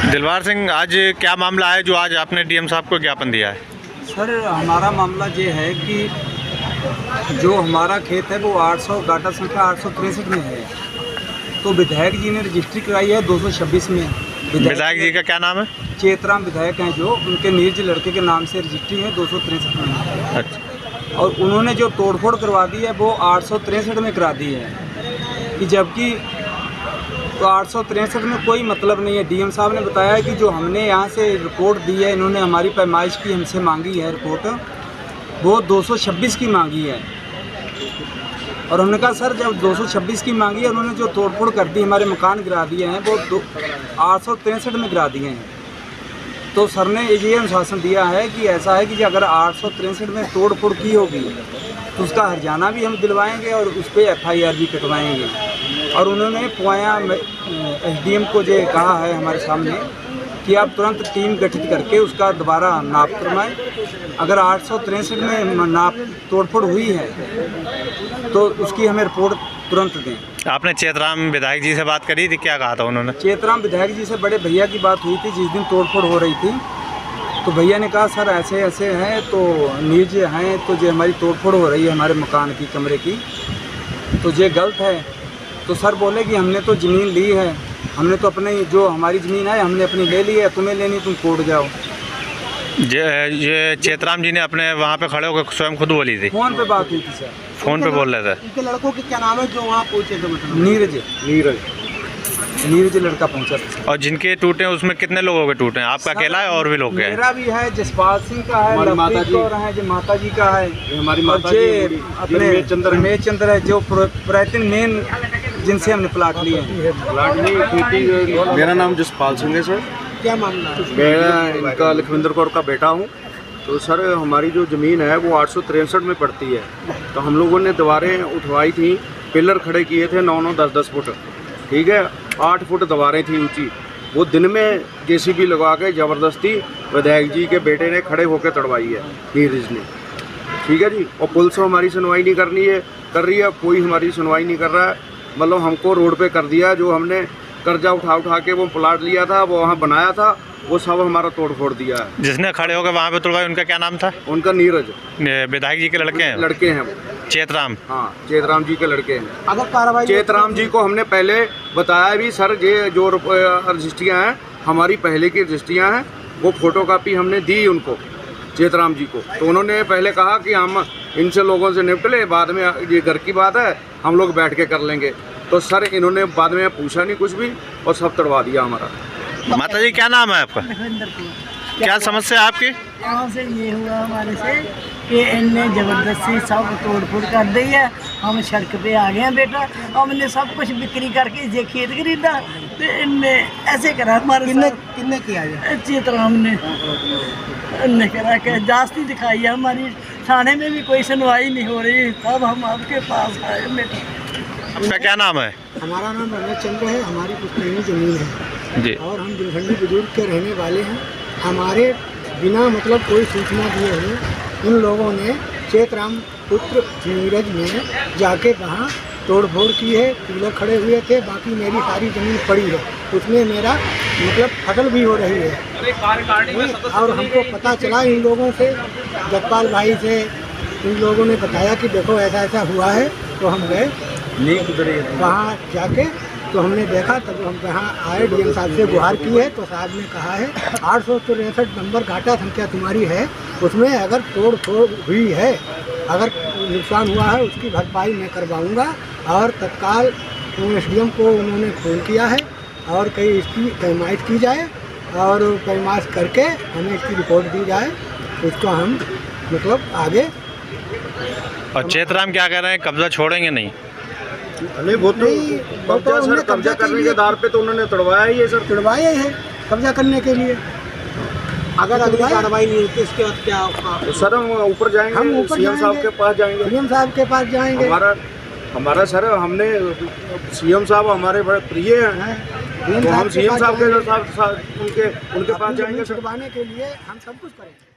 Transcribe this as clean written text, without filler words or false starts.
दिलवार सिंह, आज क्या मामला है जो आज आपने डीएम साहब को ज्ञापन दिया है? सर, हमारा मामला ये है कि जो हमारा खेत है वो 800 गाटा संख्या 863 में है, तो विधायक जी ने रजिस्ट्री कराई है 226 में। विधायक जी का क्या नाम है? चेतराम विधायक हैं, जो उनके नीरज लड़के के नाम से रजिस्ट्री है 263 में। अच्छा। और उन्होंने जो तोड़फोड़ करवा दी है वो 863 में करा दी है, कि जबकि तो 863 में कोई मतलब नहीं है। डीएम साहब ने बताया कि जो हमने यहाँ से रिपोर्ट दी है, इन्होंने हमारी पैमाइश की हमसे मांगी है रिपोर्ट, वो 226 की मांगी है। और हमने कहा सर, जब 226 की मांगी है, उन्होंने जो तोड़फोड़ कर दी, हमारे मकान गिरा दिए हैं, वो 863 में गिरा दिए हैं। तो सर ने ये अनुशासन दिया है कि ऐसा है कि अगर 863 में तोड़फोड़ की होगी तो उसका हर्जाना भी हम दिलवाएंगे और उस पर FIR भी कटवाएंगे। और उन्होंने पोया SDM को जो कहा है हमारे सामने कि आप तुरंत टीम गठित करके उसका दोबारा नाप करवाएं। अगर 863 में नाप तोड़फोड़ हुई है तो उसकी हमें रिपोर्ट तुरंत दें। आपने चेतराम विधायक जी से बात करी थी, क्या कहा था उन्होंने? चेतराम विधायक जी से बड़े भैया की बात हुई थी जिस दिन तोड़फोड़ हो रही थी, तो भैया ने कहा सर ऐसे ऐसे हैं, तो नीज हैं, तो जो हमारी तोड़फोड़ हो रही है हमारे मकान की, कमरे की, तो ये गलत है। तो सर बोले कि हमने तो ज़मीन ली है, हमने तो अपने जो हमारी ज़मीन है हमने अपनी ले ली है, तुम्हें लेनी तुम कोर्ट जाओ। ये चेतराम जी ने अपने वहाँ पे खड़े होकर स्वयं खुद बोली थी? फ़ोन पे बात हुई थी सर। फ़ोन पे बोल रहे थे? उनके लड़कों के क्या नाम है जो वहाँ पहुँचे थे? मतलब नीरज लड़का पहुँचा था। और जिनके टूटे हैं उसमें कितने लोगों के टूटे हैं? आपका अकेला है और भी लोग हैं? मेरा भी है, जसपाल सिंह का है, माता जी है, जो माता जी का है, हमारी माता जी अपने रमेश चंद्र है, जो प्राचीन मेन जिनसे हमने प्लाट लिए हैं। मेरा नाम जसपाल सिंह है सर। क्या मामला है? मैं इनका लखविंदर कौर का बेटा हूँ। तो सर, हमारी जो ज़मीन है वो 863 में पड़ती है। तो हम लोगों ने दीवारें उठवाई थी, पिलर खड़े किए थे 9-9, 10-10 फुट, ठीक है, 8 फुट दीवारें थी ऊंची। वो दिन में JCB लगा के ज़बरदस्ती विधायक जी के बेटे ने खड़े होकर तड़वाई है, नीरज ने, ठीक है जी। और पुलिस हमारी सुनवाई नहीं कर रही है, कोई हमारी सुनवाई नहीं कर रहा है। मतलब हमको रोड पे कर दिया, जो हमने कर्जा उठा के वो प्लाट लिया था, वो वहाँ बनाया था, वो सब हमारा तोड़ फोड़ दिया है। जिसने खड़े होकर वहाँ पे तोड़वाई उनका क्या नाम था? उनका नीरज, विधायक जी के लड़के हैं? लड़के हैं वो। चेतराम? हाँ, चेतराम जी के लड़के हैं। अगर कार्रवाई चेतराम जी को हमने पहले बताया भी, सर ये जो रजिस्ट्रियाँ हैं हमारी पहले की रजिस्ट्रियाँ हैं, वो फोटोकॉपी हमने दी उनको, चेतराम जी को। तो उन्होंने पहले कहा कि हम इनसे लोगों से निपट ले, बाद में ये घर की बात है, हम लोग बैठ के कर लेंगे। तो सर इन्होंने बाद में पूछा नहीं कुछ भी और सब तड़वा दिया हमारा। माता जी क्या नाम है आपका? क्या समस्या है आपकी? यहाँ से ये हुआ हमारे से कि इनने ज़बरदस्ती सब तोड़-फोड़ कर दी है। हम सड़क पे आ गए हैं बेटा, हमने सब कुछ बिक्री करके ये खेत खरीदा, तो इनने ऐसे करा हमारे साथ। किन्ने किया है? चेतराम ने करा के जास्ती दिखाई है हमारी, थाने में भी कोई सुनवाई नहीं हो रही, तब हम आपके पास आए बेटा। आपका क्या नाम है? हमारा नाम रमेश चंद्र है, हमारी पुश्तैनी ज़मीन है जी। और हम दिलखंडी बुजुर्ग के रहने वाले हैं। हमारे बिना मतलब कोई सूचना दिए हुए इन लोगों ने चेतराम पुत्र नीरज में जाके वहाँ तोड़फोड़ की है, पिलर खड़े हुए थे, बाकी मेरी सारी ज़मीन पड़ी है, उसमें मेरा मतलब फसल भी हो रही है। और हमको पता चला इन लोगों से, जगपाल भाई से, इन लोगों ने बताया कि देखो ऐसा ऐसा हुआ है, तो हम गए वहाँ जाके, तो हमने देखा, तब हम यहाँ आए, डीएम साहब से गुहार की है, तो साहब ने कहा है 863 नंबर घाटा संख्या तुम्हारी है, उसमें अगर तोड़ फोड़ हुई है, अगर नुकसान हुआ है, उसकी भरपाई मैं करवाऊँगा। और तत्काल SDM को उन्होंने फ़ोन किया है और कहीं इसकी पैमाइश की जाए और पैमाइश करके हमें इसकी रिपोर्ट दी जाए, उसको हम मतलब आगे। और चेतराम क्या कह रहे हैं, कब्जा छोड़ेंगे नहीं? नहीं, वो तो कब्जा सर, कब्जा करने के आधार पे तो उन्होंने तड़वाया ही है सर। तड़वाया ही है कब्जा करने के लिए। अगर अगली कार्रवाई नहीं होती इसके बाद क्या होगा? तो सर हम ऊपर जाएंगे, हम ऊपर CM साहब के पास जाएंगे। CM साहब के पास जाएंगे। हमारा सर, हमने CM साहब हमारे बड़े प्रिय हैं, तो हम CM साहब के उनके पास जाएंगे। छुड़वाने के लिए हम सब कुछ करेंगे।